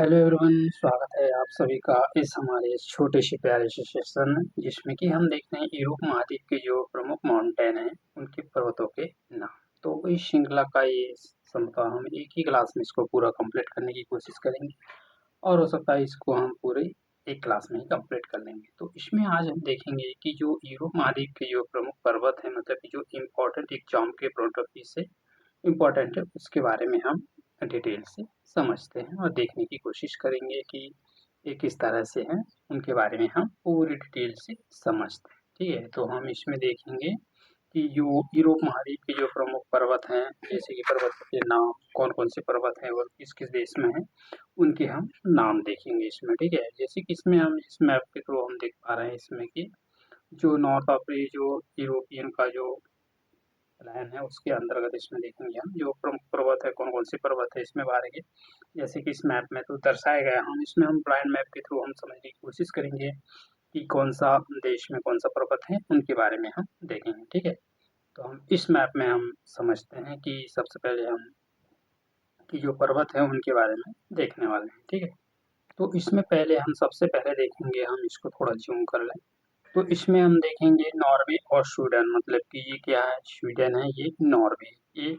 Hello everyone, स्वागत है आप सभी का इस हमारे इस छोटे से प्यारे से सेशन में, जिसमें कि हम देखते हैं यूरोप महाद्वीप के जो प्रमुख माउंटेन हैं उनके पर्वतों के नाम। तो इस श्रृंखला का ये संभवतः हम एक ही क्लास में इसको पूरा कंप्लीट करने की कोशिश करेंगे और हो सकता है इसको हम पूरे एक क्लास में ही कंप्लीट कर लेंगे। तो इसमें आज हम देखेंगे कि जो यूरोप महाद्वीप के जो प्रमुख पर्वत हैं, मतलब कि जो इम्पोर्टेंट एग्जाम के पॉइंट ऑफ व्यू से इम्पोर्टेंट है, उसके बारे में हम डिटेल से समझते हैं और देखने की कोशिश करेंगे कि ये किस तरह से हैं, उनके बारे में हम पूरी डिटेल से समझते हैं। ठीक है, तो हम इसमें देखेंगे कि जो यूरोप महाद्वीप के जो प्रमुख पर्वत हैं, जैसे कि पर्वतों के नाम कौन कौन से पर्वत हैं और किस किस देश में हैं, उनके हम नाम देखेंगे इसमें। ठीक है, जैसे कि इसमें हम इस मैप के थ्रू हम देख पा रहे हैं इसमें कि जो नॉर्थ अफ्रीका जो यूरोपियन का जो प्लान है उसके अंतर्गत इसमें देखेंगे हम जो प्रमुख पर्वत है, कौन कौन से पर्वत है इसमें बारे में। जैसे कि इस मैप में तो दर्शाया गया, हम इसमें हम ब्लाइंड मैप के थ्रू हम समझने की कोशिश करेंगे कि कौन सा देश में कौन सा पर्वत है, उनके बारे में हम देखेंगे। ठीक है, तो हम इस मैप में हम समझते हैं कि सबसे पहले हम कि जो पर्वत है उनके बारे में देखने वाले हैं। ठीक है, तो इसमें पहले हम सबसे पहले देखेंगे, हम इसको थोड़ा जूम कर लें, तो इसमें हम देखेंगे नॉर्वे और स्वीडन, मतलब कि ये क्या है, स्वीडन है, ये नॉर्वे, ये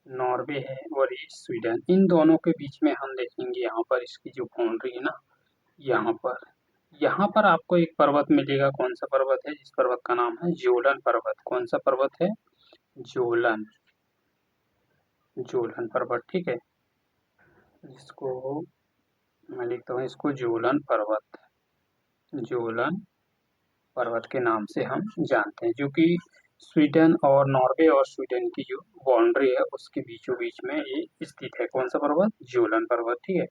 नॉर्वे है और ये स्वीडन। इन दोनों के बीच में हम देखेंगे यहाँ पर इसकी जो बाउंड्री है ना, यहाँ पर आपको एक पर्वत मिलेगा। कौन सा पर्वत है? इस पर्वत का नाम है जोलन पर्वत। कौन सा पर्वत है? जोलन, जोलन पर्वत। ठीक है, इसको मैं लिखता हूँ, इसको जोलन पर्वत, जोलन पर्वत के नाम से हम जानते हैं, जो कि स्वीडन और नॉर्वे और स्वीडन की जो बाउंड्री है उसके बीचों बीच में ये स्थित है। कौन सा पर्वत? जोलन पर्वत। ठीक है,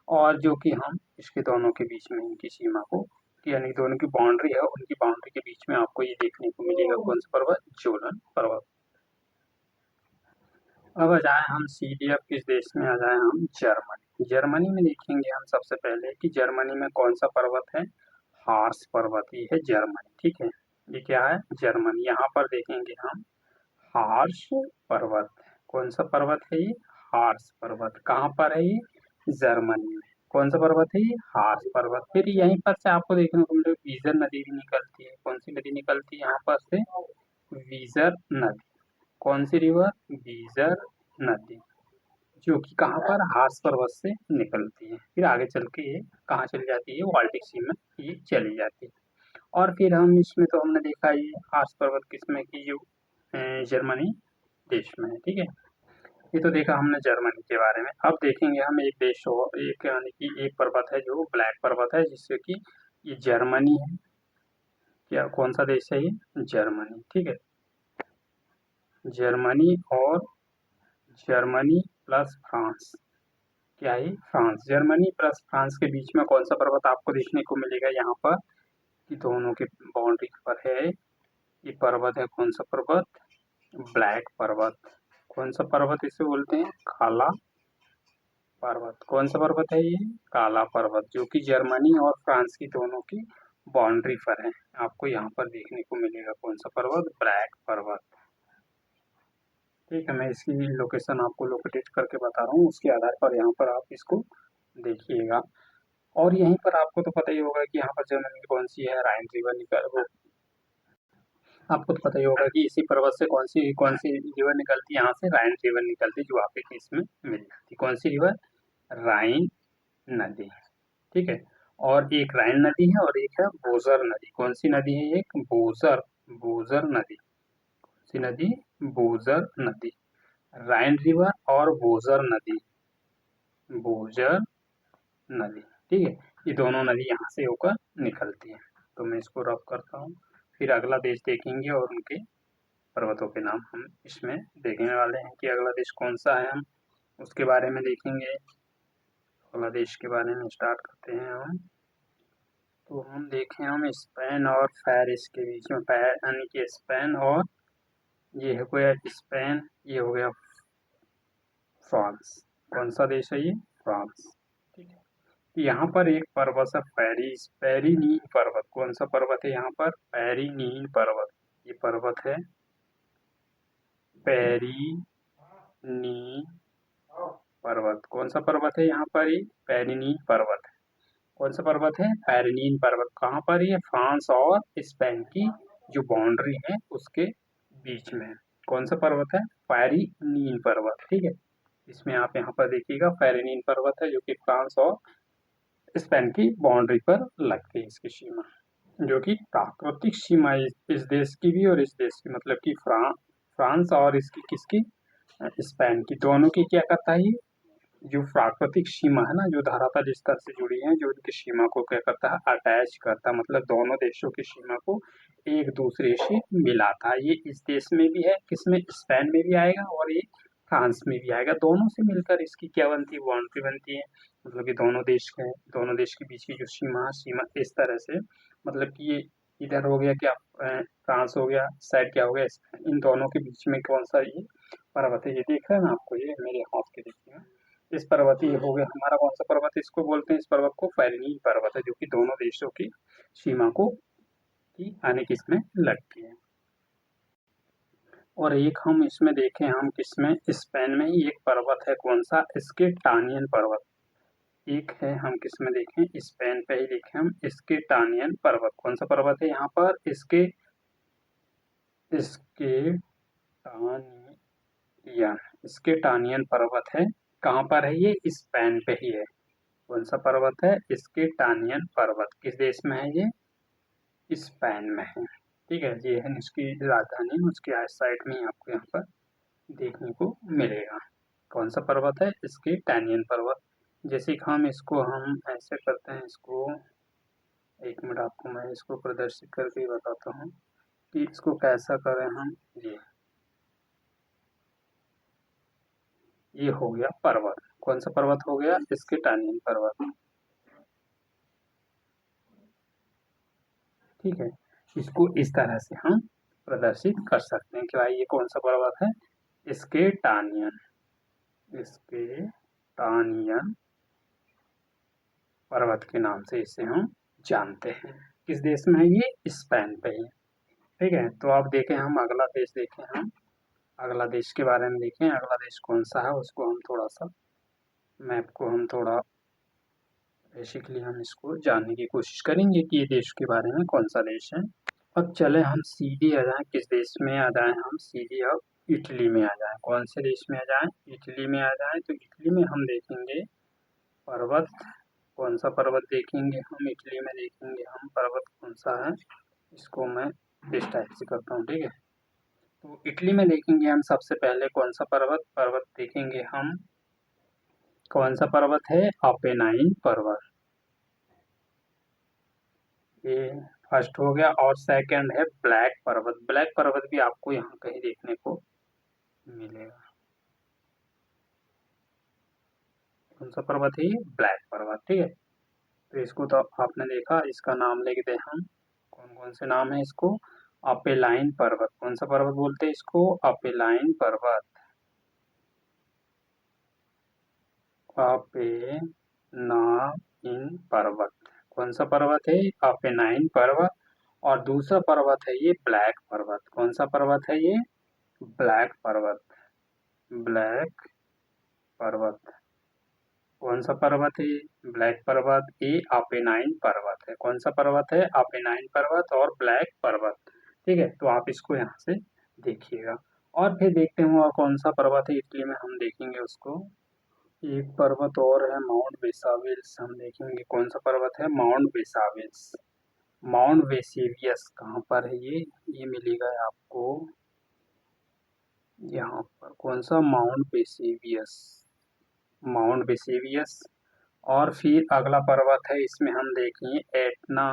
और जो कि हम इसके दोनों के बीच में इनकी सीमा को, यानी दोनों की बाउंड्री है, उनकी बाउंड्री के बीच में आपको ये देखने को मिलेगा। कौन सा पर्वत? जोलन पर्वत। अब आ जाए हम सीधे, अब किस देश में आ जाए हम? जर्मनी। जर्मनी में देखेंगे हम सबसे पहले कि जर्मनी में कौन सा पर्वत है? हार्स पर्वत ही है जर्मनी। ठीक है, ये क्या है? जर्मनी। यहाँ पर देखेंगे हम हार्स पर्वत। कौन सा पर्वत है ये? हार्स पर्वत। कहाँ पर है ये? जर्मनी में। कौन सा पर्वत है ये? हार्स पर्वत। फिर यहीं पर से आपको देखने को मिलेगा वीजर नदी भी निकलती है। कौन सी नदी निकलती है यहाँ पर से? वीजर नदी। कौन सी रिवर? वीजर नदी, जो कि कहाँ पर? हार्स पर्वत से निकलती है। फिर आगे चल के ये कहाँ चली जाती है? बाल्टिक सी में ये चली जाती है। और फिर हम इसमें तो हमने देखा ये हार्स पर्वत किसमें की, जो जर्मनी देश में है। ठीक है, ये तो देखा हमने जर्मनी के बारे में। अब देखेंगे हम एक देश और, एक यानी कि एक पर्वत है जो ब्लैक पर्वत है, जिससे कि ये जर्मनी है। क्या, कौन सा देश है ये? जर्मनी। ठीक है, जर्मनी और जर्मनी प्लस फ्रांस, क्या है? फ्रांस। जर्मनी प्लस फ्रांस के बीच में कौन सा पर्वत आपको देखने को मिलेगा यहाँ पर, कि दोनों के बाउंड्री पर है ये पर्वत है। कौन सा पर्वत? ब्लैक पर्वत। कौन सा पर्वत इसे बोलते हैं? काला पर्वत। कौन सा पर्वत है ये? काला पर्वत, जो कि जर्मनी और फ्रांस की दोनों की बाउंड्री पर है। आपको यहाँ पर देखने को मिलेगा कौन सा पर्वत? ब्लैक पर्वत। ठीक है, मैं इसकी लोकेशन आपको लोकेटेड करके बता रहा हूँ, उसके आधार पर यहाँ पर आप इसको देखिएगा। और यहीं पर आपको तो पता ही होगा कि यहाँ पर जर्मनी कौन सी है, राइन रिवर निकल, वो आपको तो पता ही होगा कि इसी पर्वत से कौन सी रिवर निकलती है, यहाँ से राइन रिवर निकलती है, जो आपके केस में मिल जाती है। कौन सी रिवर? राइन नदी। ठीक है, और एक राइन नदी है और एक है बोजर नदी। कौन सी नदी है? एक बोजर, बोजर नदी। कौन सी नदी? बोजर नदी। राइन रिवर और बोजर नदी, बोजर नदी। ठीक है, ये दोनों नदी यहाँ से होकर निकलती है। तो मैं इसको रब करता हूँ। फिर अगला देश देखेंगे और उनके पर्वतों के नाम हम इसमें देखने वाले हैं कि अगला देश कौन सा है, हम उसके बारे में देखेंगे। अगला देश के बारे में स्टार्ट करते हैं हम। तो हम देखें, हम स्पेन और पेरिस के बीच में, यानी कि स्पेन और ये हो गया स्पेन, ये हो गया फ्रांस। कौन सा देश है ये? फ्रांस। ठीक है, यहाँ पर एक पर्वत है पेरिस, पेरिनीन पर्वत। कौन सा पर्वत है यहाँ पर? पेरिनीन पर्वत। ये पर्वत है पेरिनीन पर्वत, कौन सा पर्वत है यहाँ पर? ये पेरिनीन पर्वत है। कौन सा पर्वत है? पेरिनीन पर्वत। कहाँ पर? ये फ्रांस और स्पेन की जो बाउंड्री है उसके बीच में। कौन सा पर्वत है? पेरिनीन पर्वत। ठीक है, इसमें आप यहाँ पर देखिएगा पेरिनीन पर्वत है जो कि फ्रांस और स्पेन की बाउंड्री पर लगती है इसकी सीमा, जो कि प्राकृतिक सीमा है इस देश की भी और इस देश की, मतलब कि फ्रांस और इसकी किसकी? स्पेन की। दोनों की क्या करता है ये? जो प्राकृतिक सीमा है ना, जो धरातल स्तर से जुड़ी है, जो उनकी सीमा को क्या करता है? अटैच करता है, मतलब दोनों देशों की सीमा को एक दूसरे से मिलाता है। ये इस देश में भी है, किसमें? स्पेन में भी आएगा और ये फ्रांस में भी आएगा। दोनों से मिलकर इसकी क्या बनती है? बाउंड्री बनती है। मतलब कि दोनों देश के बीच की जो सीमा इस तरह से, मतलब कि ये इधर हो गया क्या? फ्रांस हो गया, साइड क्या हो गया? स्पेन। इन दोनों के बीच में कौन सा ये पर्वत है? ये देख रहे हैं ना आपको, ये मेरे हाथ के देखिए, इस पर्वत, ये हो गया हमारा कौन सा पर्वत है? इसको बोलते हैं, इस पर्वत को पेरिनीन पर्वत है, जो कि दोनों देशों की सीमा को की आने की इसमें लगती है। और एक हम इसमें देखें, हम किसमें? स्पेन में ही एक पर्वत है, कौन सा? स्केटानियन पर्वत। एक है, हम किसमें देखें? स्पेन पे ही देखें हम, स्केटानियन पर्वत। कौन सा पर्वत है यहाँ पर? स्केटानियन स्केटानियन पर्वत है। कहाँ पर है ये? स्पेन पे ही है। कौन सा पर्वत है? स्केटानियन पर्वत। किस देश में है ये? स्पेन में है। ठीक है, ये है इसकी राजधानी, उसके साइड में ही आपको यहाँ पर देखने को मिलेगा। कौन सा पर्वत है? स्केटानियन पर्वत। जैसे कि हम ऐसे करते हैं इसको, एक मिनट आपको मैं इसको प्रदर्शित करके बताता हूँ कि इसको कैसा करें हम। ये हो गया पर्वत। कौन सा पर्वत हो गया? स्केटानियन पर्वत। ठीक है, इसको इस तरह से हम प्रदर्शित कर सकते हैं कि भाई ये कौन सा पर्वत है? स्केटानियन स्केटानियन पर्वत के नाम से इसे हम जानते हैं। किस देश में है ये? स्पेन पे ही। ठीक है, तो अब देखें हम अगला देश, देखें हम अगला देश के बारे में देखें। अगला देश कौन सा है उसको हम थोड़ा सा, मैप को हम थोड़ा बेसिकली हम इसको जानने की कोशिश करेंगे कि ये देश के बारे में कौन सा देश है। अब चले हम सीधे आ जाएं, किस देश में आ जाएं? हम सीधे अब इटली में आ जाएं। कौन से देश में आ जाएं? इटली में आ जाएं। तो इटली में हम देखेंगे पर्वत। कौन सा पर्वत देखेंगे हम? इटली में देखेंगे हम पर्वत कौन सा है, इसको मैं इस टाइप से करता हूँ। ठीक है, तो इटली में देखेंगे हम सबसे पहले कौन सा पर्वत पर्वत देखेंगे हम। कौन सा पर्वत है? अपेनाइन पर्वत। ये फर्स्ट हो गया। और सेकंड है ब्लैक पर्वत। ब्लैक पर्वत भी आपको यहाँ कहीं देखने को मिलेगा। कौन सा पर्वत है ये? ब्लैक पर्वत। ठीक है, तो इसको तो आपने देखा, इसका नाम लिख दे हम। कौन कौन से नाम है इसको? अपेलाइन पर्वत। कौन सा पर्वत बोलते हैं इसको? अपेलाइन पर्वत। अपेनाइन पर्वत। कौन सा पर्वत है? अपेनाइन पर्वत। और दूसरा पर्वत है ये ब्लैक पर्वत। कौन सा पर्वत है ये? ब्लैक पर्वत। ब्लैक पर्वत। कौन सा पर्वत है ये? ब्लैक पर्वत। ये अपेनाइन पर्वत है। कौन सा पर्वत है? अपेनाइन पर्वत और ब्लैक पर्वत। ठीक है, तो आप इसको यहाँ से देखिएगा। और फिर देखते हैं और कौन सा पर्वत है इटली में, हम देखेंगे उसको। एक पर्वत और है माउंट वेसाविल्स, हम देखेंगे कौन सा पर्वत है? माउंट वेसाविल्स। माउंट वेसेवियस कहाँ पर है ये मिलेगा आपको यहाँ पर। कौन सा? माउंट वेसेवियस। माउंट वेसेवियस। और फिर अगला पर्वत है, इसमें हम देखेंगे एटना।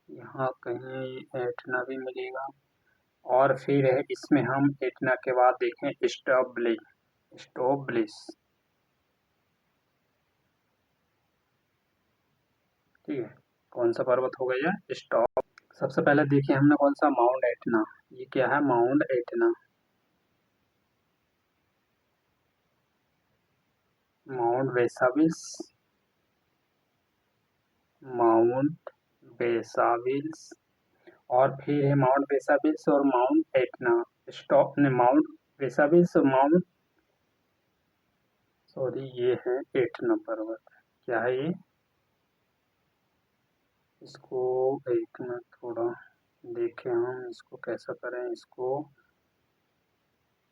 यहाँ कहीं एटना भी मिलेगा। और फिर है इसमें हम एटना के बाद देखें स्टॉब्लिस। स्टॉब्लिस। ठीक है, कौन सा पर्वत हो गया? स्टॉप। सबसे पहले देखिए हमने कौन सा? Mount Etna. ये क्या है? Mount Etna. माउंट वेसाविल्स। माउंट वेसाविल्स। और फिर है माउंट वेसाविल्स और माउंट एटना। स्टॉप ने माउंट वेसाविल्स और माउंट सॉरी, ये है एटना पर्वत। क्या है ये? इसको एक मिनट थोड़ा देखें हम इसको कैसा करें। इसको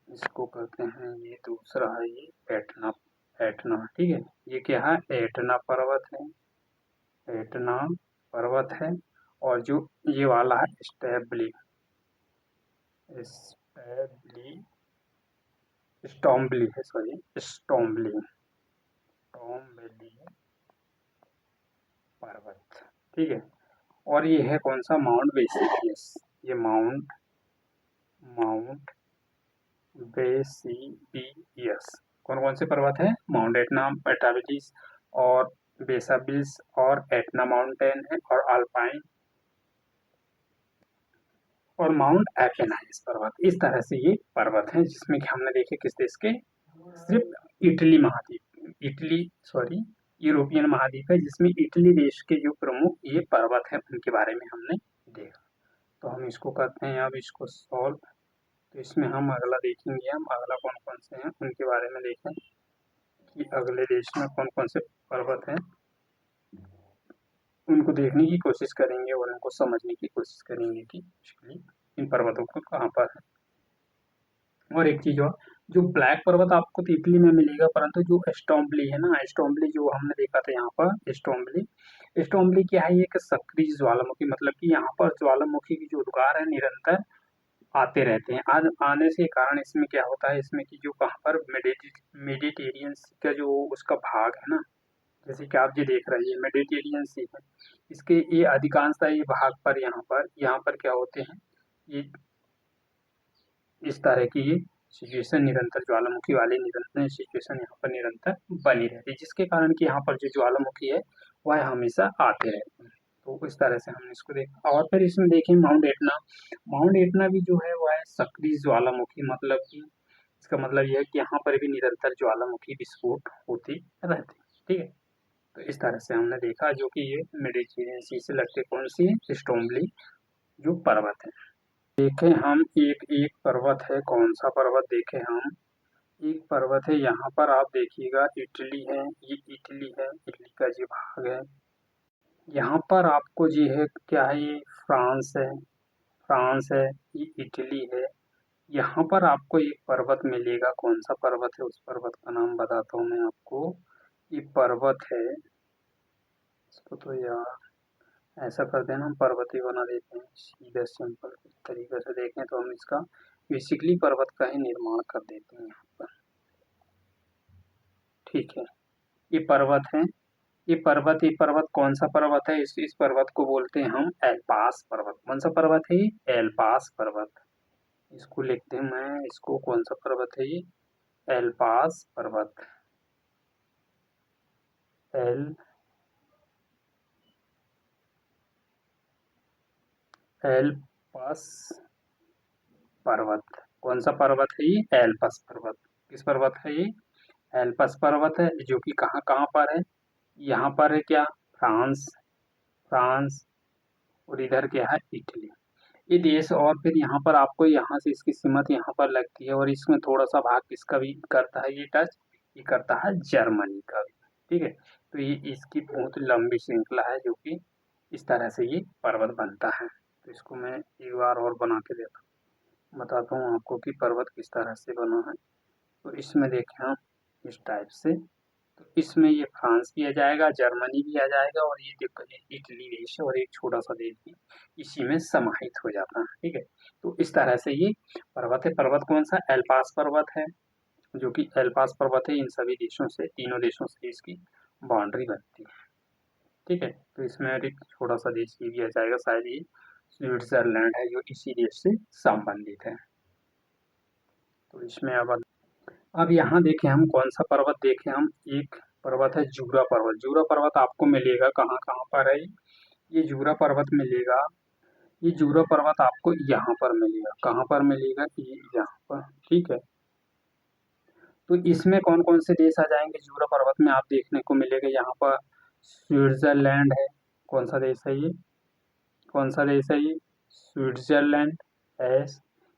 इसको करते हैं, ये दूसरा है, ये एटना। एटना, ठीक है। ये क्या है? एटना पर्वत है। एटना पर्वत है। और जो ये वाला है स्टेबली, स्टेबली, स्टॉम्बली है, सॉरी, स्टॉम्बली, स्टॉम्बली पर्वत, ठीक है। और ये है कौन सा? माउंट वेसिलियस। ये माउंट माउंट वेसिलियस। कौन कौन से पर्वत है? माउंट एटना, पेटाबिलिस और बेसाबिलिस और एटना माउंटेन है और अल्पाइन और माउंट एपेनाइस पर्वत। इस तरह से ये पर्वत हैं जिसमें कि हमने देखे किस देश के? सिर्फ इटली महाद्वीप, इटली, सॉरी, यूरोपियन महाद्वीप है जिसमें इटली देश के जो प्रमुख ये पर्वत हैं उनके बारे में हमने देखा। तो हम इसको करते हैं अब इसको सॉल्व। तो इसमें हम अगला देखेंगे, हम अगला कौन कौन से हैं उनके बारे में देखें कि अगले देश में कौन कौन से पर्वत हैं, उनको देखने की कोशिश करेंगे और उनको समझने की कोशिश करेंगे कि इन पर्वतों को कहाँ पर है। और एक चीज और, जो ब्लैक पर्वत आपको तो इटली में मिलेगा, परंतु जो स्टोम्बली है ना, स्टोम्बली जो हमने देखा था यहाँ पर, स्टोम्बली, स्टोम्बली क्या है? एक सक्रिय ज्वालामुखी, मतलब कि यहाँ पर ज्वालामुखी की जो उद्गार है निरंतर आते रहते हैं। आज आने से कारण इसमें क्या होता है, इसमें कि जो कहाँ पर मेडिटेरियन का जो उसका भाग है ना, जैसे कि आप ये देख रहे हैं मेडिटेरियन सी है, इसके ये अधिकांशतः ये भाग पर यहाँ पर क्या होते हैं, ये इस तरह की ये सिचुएशन निरंतर ज्वालामुखी वाली निरंतर सिचुएशन यहाँ पर निरंतर बनी रहती है, जिसके कारण कि यहाँ पर जो ज्वालामुखी है वह हमेशा आते रहते हैं। तो इस तरह से हमने इसको देखा। और फिर इसमें देखें माउंट एटना। माउंट एटना भी जो है वह है सक्रिय ज्वालामुखी, मतलब कि इसका मतलब यह है कि यहाँ पर भी निरंतर ज्वालामुखी विस्फोट होती रहती है, ठीक है। तो इस तरह से हमने देखा जो कि ये मेडिटेरियन सी से लगते कौन सी है? स्टोम्बली जो पर्वत है। देखें हम एक एक पर्वत है, कौन सा पर्वत देखें हम? एक पर्वत है यहाँ पर, आप देखिएगा इटली है, ये इटली है, इटली का जो भाग है। यहाँ पर आपको ये है क्या है? ये फ्रांस है, फ्रांस है, ये इटली है। यहाँ पर आपको एक पर्वत मिलेगा, कौन सा पर्वत है? उस पर्वत का नाम बताता हूँ मैं आपको। ये पर्वत है, इसको तो यार ऐसा करते हैं ना, हम पर्वत ही बना देते हैं, सीधे सिंपल तरीके से देखें तो हम इसका बेसिकली पर्वत का ही निर्माण कर देते हैं यहाँ पर, ठीक है। ये पर्वत है, ये पर्वत कौन सा पर्वत है? इस पर्वत को बोलते हैं हम एल्पास पर्वत। कौन सा पर्वत है ये? एल्पास पर्वत। इसको लिखते हैं, मैं इसको कौन सा पर्वत है ये? एल्पास पर्वत। एल एल्पस पर्वत। कौन सा पर्वत है ये? एल्पस पर्वत। किस पर्वत है ये? एल्पस पर्वत है, जो कि कहाँ कहाँ पर है? यहाँ पर है क्या? फ्रांस, फ्रांस, और इधर क्या है? इटली, ये देश। और फिर यहाँ पर आपको यहाँ से इसकी सीमत यहाँ पर लगती है और इसमें थोड़ा सा भाग किसका भी करता है ये टच? ये करता है जर्मनी का भी, ठीक है। तो ये इसकी बहुत लंबी श्रृंखला है जो कि इस तरह से ये पर्वत बनता है। तो इसको मैं एक बार और बना के बताता हूँ आपको कि पर्वत किस तरह से बना है। तो इसमें देखें हम इस टाइप से, तो इसमें ये फ्रांस भी आ जाएगा, जर्मनी भी आ जाएगा, और ये देखो ये इटली देश है और एक छोटा सा देश भी इसी में समाहित हो जाता है, ठीक है। तो इस तरह से ये पर्वत है। पर्वत कौन सा? एल्पास पर्वत है, जो कि एल्पास पर्वत है, इन सभी देशों से, तीनों देशों से इसकी बाउंड्री बनती है, ठीक है। तो इसमें एक छोटा सा देश ये भी आ जाएगा, शायद ये स्विट्जरलैंड है जो इसी देश से संबंधित है। तो इसमें अब यहाँ देखें हम कौन सा पर्वत देखें हम, एक पर्वत है जूरा पर्वत। जूरा पर्वत आपको मिलेगा कहाँ कहाँ पर है? ये जूरा पर्वत मिलेगा, ये जूरा पर्वत आपको यहाँ पर मिलेगा। कहाँ पर मिलेगा? ये यहाँ पर, ठीक है। तो इसमें कौन कौन से देश आ जाएंगे जूरा पर्वत में? आप देखने को मिलेगा यहाँ पर स्विट्जरलैंड है। कौन सा देश है ये? कौन सा देश है ये? स्विट्जरलैंड है।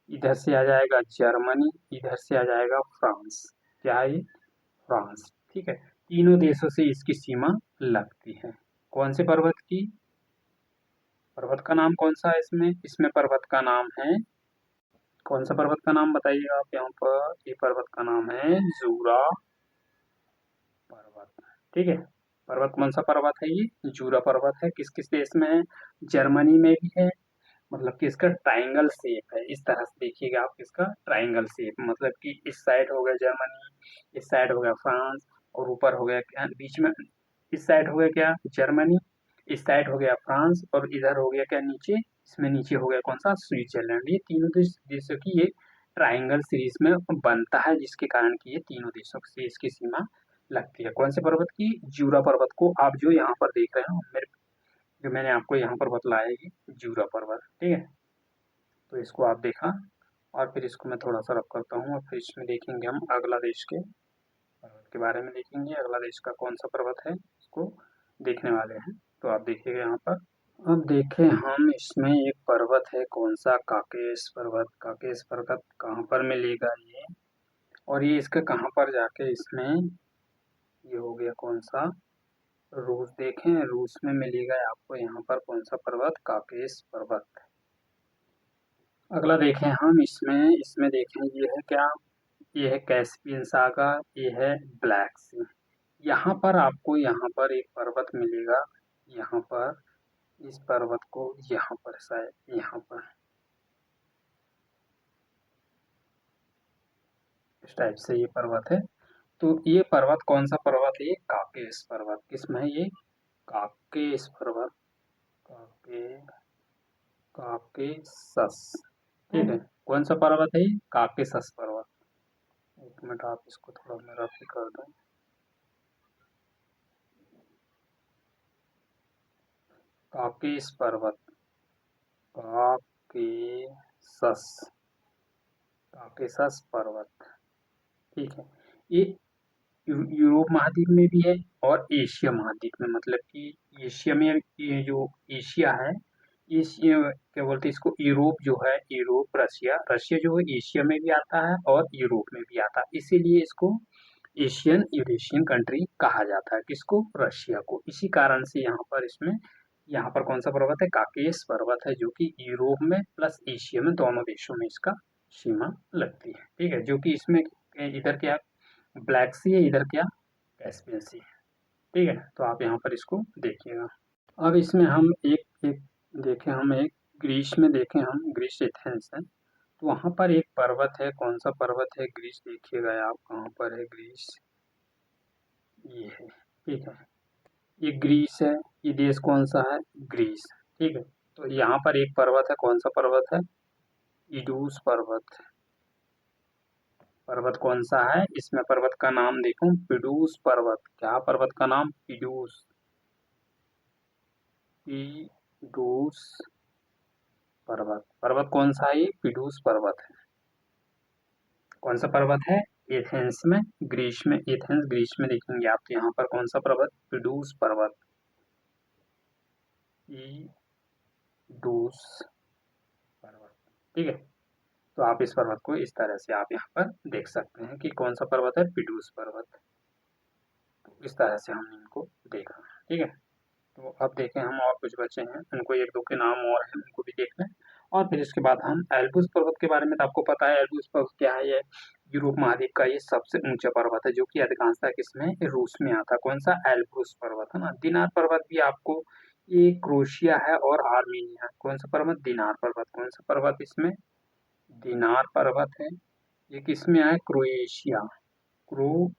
इधर से आ जाएगा जर्मनी, इधर से आ जाएगा फ्रांस। क्या है ये? फ्रांस। ठीक है, तीनों देशों से इसकी सीमा लगती है। कौन से पर्वत की, पर्वत का नाम कौन सा है इसमें, इसमें पर्वत का नाम है, कौन सा पर्वत का नाम बताइए आप यहाँ पर, ये पर्वत का नाम है जूरा पर्वत। ठीक है, पर्वत कौन सा पर्वत है, ये जूरा पर्वत है। किस किस देश में है, जर्मनी में भी है, मतलब कि इसका ट्राइंगल शेप है, इस तरह से देखिएगा आप, इसका ट्राइंगल शेप, मतलब कि इस साइड हो गया जर्मनी, इस साइड हो गया फ्रांस, और ऊपर हो गया क्या बीच में, इस साइड हो गया क्या जर्मनी, इस साइड हो गया फ्रांस, और इधर हो गया क्या नीचे, इसमें नीचे हो गया कौन सा, स्विट्जरलैंड। ये तीनों देशों की ये ट्राइंगल सीरीज में बनता है, जिसके कारण कि ये तीनों देशों से इसकी सीमा लगती है। कौन से पर्वत की, जूरा पर्वत को आप जो यहाँ पर देख रहे हो मेरे, जो मैंने आपको यहाँ पर बतलाया है, ये जूरा पर्वत। ठीक है, तो इसको आप देखा, और फिर इसको मैं थोड़ा सा रब करता हूँ, और फिर इसमें देखेंगे हम अगला देश के पर्वत के बारे में देखेंगे, अगला देश का कौन सा पर्वत है इसको देखने वाले हैं। तो आप देखिएगा यहाँ पर, अब देखें हम इसमें एक पर्वत है, कौन सा, काकेश पर्वत। काकेश पर्वत कहाँ पर मिलेगा ये, और ये इसका कहाँ पर जाके इसमें, ये हो गया कौन सा, रूस। देखें रूस में मिलेगा आपको यहाँ पर कौन सा पर्वत, काकेश पर्वत। अगला देखें हम इसमें, इसमें देखें ये है क्या, ये है कैस्पियन सागर, ये है ब्लैक सी। यहाँ पर आपको यहाँ पर एक पर्वत मिलेगा, यहाँ पर इस पर्वत को यहाँ पर शायद यहाँ पर इस टाइप से ये पर्वत है। तो ये पर्वत कौन सा पर्वत है, ये काकेश पर्वत। किसमें है ये, काकेश पर्वत, काके काकेशस। ठीक है, कौन सा पर्वत है ये, काकेशस पर्वत। एक मिनट आप इसको थोड़ा मैं रफ कर दूं, काकेश पर्वत, काकेशस, काकेशस पर्वत। ठीक है, ये यूरोप महाद्वीप में भी है, और एशिया महाद्वीप में, मतलब कि एशिया में, ये जो एशिया है, एशिया क्या बोलते हैं इसको, यूरोप जो है, यूरोप, रशिया, रशिया जो है एशिया में भी आता है और यूरोप में भी आता है, इसीलिए इसको एशियन यूरेशियन कंट्री कहा जाता है, किसको, रशिया को। इसी कारण से यहाँ पर इसमें, यहाँ पर कौन सा पर्वत है, काकेश पर्वत है, जो कि यूरोप में प्लस एशिया में दोनों देशों में इसका सीमा लगती है। ठीक है, जो कि इसमें इधर क्या ब्लैक सी है, इधर क्या कैस्पियन सी है। ठीक है, तो आप यहाँ पर इसको देखिएगा। अब इसमें हम एक एक देखें, हम एक ग्रीस में देखें, हम ग्रीस एथेंस है, तो वहाँ पर एक पर्वत है, कौन सा पर्वत है, ग्रीस देखिएगा आप, कहाँ पर है ग्रीस, ये है। ठीक है, ये ग्रीस है, ये देश कौन सा है, ग्रीस। ठीक है, तो यहाँ पर एक पर्वत है, कौन सा पर्वत है, इडूस पर्वत। पर्वत कौन सा है, इसमें पर्वत का नाम देखो, पिडूस पर्वत। क्या पर्वत का नाम, पिडूस, पिडूस पर्वत। पर्वत कौन सा है, ये पिडूस पर्वत है। कौन सा पर्वत है, एथेंस में, ग्रीस में, एथेंस ग्रीस में देखेंगे आप, तो यहाँ पर कौन सा पर्वत, पिडूस पर्वत, पिडूस पर्वत। ठीक है, तो आप इस पर्वत को इस तरह से आप यहाँ पर देख सकते हैं कि कौन सा पर्वत है, पिडूस पर्वत। तो इस तरह से हमने इनको देखा। ठीक है, तो अब देखें हम, और कुछ बचे हैं, उनको एक दो के नाम और हैं, उनको भी देख लें, और फिर इसके बाद हम एल्ब्रूस पर्वत के बारे में, तो आपको पता है एल्ब्रूस पर्वत क्या है, ये यूरोप महाद्वीप का ये सबसे ऊंचा पर्वत है, जो कि अधिकांशतः किसमें, रूस में आता है। कौन सा, एल्ब्रूस पर्वत है ना। दिनार पर्वत भी आपको, ये क्रोशिया है और आर्मीनिया। कौन सा पर्वत, दिनार पर्वत। कौन सा पर्वत इसमें, दिनार पर्वत है, ये किसमें है, क्रोएशिया, क्रोएशिया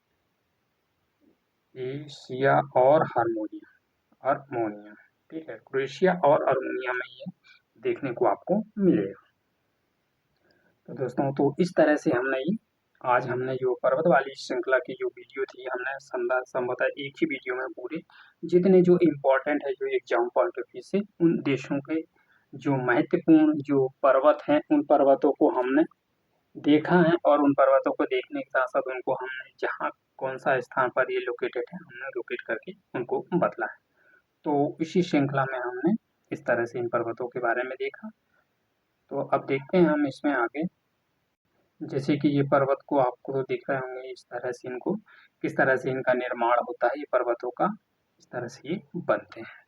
और हारमोनिया, अर्मेनिया। ठीक है, क्रोएशिया और अर्मेनिया में ये देखने को आपको मिलेगा। तो दोस्तों, तो इस तरह से हमने ये, आज हमने जो पर्वत वाली श्रृंखला की जो वीडियो थी, हमने संभवतः एक ही वीडियो में पूरे जितने जो इम्पोर्टेंट है, जो एग्जाम पॉइंट ऑफ व्यू से उन देशों के जो महत्वपूर्ण जो पर्वत हैं, उन पर्वतों को हमने देखा है, और उन पर्वतों को देखने के साथ साथ उनको हमने जहाँ कौन सा स्थान पर ये लोकेटेड है, हमने लोकेट करके उनको बतला है। तो इसी श्रृंखला में हमने इस तरह से इन पर्वतों के बारे में देखा। तो अब देखते हैं हम इसमें आगे जैसे कि ये पर्वत को आपको तो दिख रहे होंगे इस तरह से, इनको किस तरह से इनका निर्माण होता है, ये पर्वतों का इस तरह से ये बनते हैं।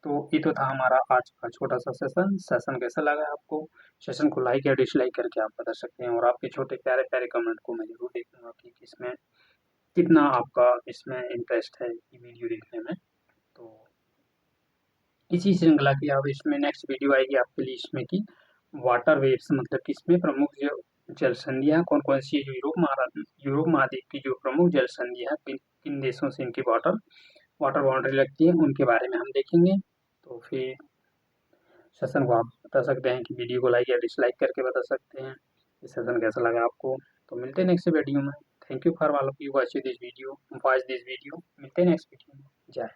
तो ये तो था हमारा आज का छोटा सा सेशन। सेशन कैसा लगा आपको? सेशन को लाइक या डिसलाइक करके आप बता सकते हैं, और आपके छोटे प्यारे प्यारे कमेंट को मैं जरूर देखूंगा कि इसमें कितना आपका इसमें इंटरेस्ट है ये वीडियो देखने में। तो इसी श्रृंखला की अब इसमें नेक्स्ट वीडियो आएगी आपके लिए, इसमें की वाटर वेव्स, मतलब कि इसमें प्रमुख जो जल संधियाँ कौन कौन सी है, जो यूरोप महाद्वीप की जो प्रमुख जल संधियाँ किन किन देशों से इनकी वाटर वाटर बाउंड्री लगती है, उनके बारे में हम देखेंगे। तो फिर सेशन को आप बता सकते हैं कि वीडियो को लाइक या डिसलाइक करके बता सकते हैं ये सेशन कैसा लगा आपको। तो मिलते हैं नेक्स्ट वीडियो में। Thank you for all of you watching this video, watch this video. मिलते हैं नेक्स्ट वीडियो में। जय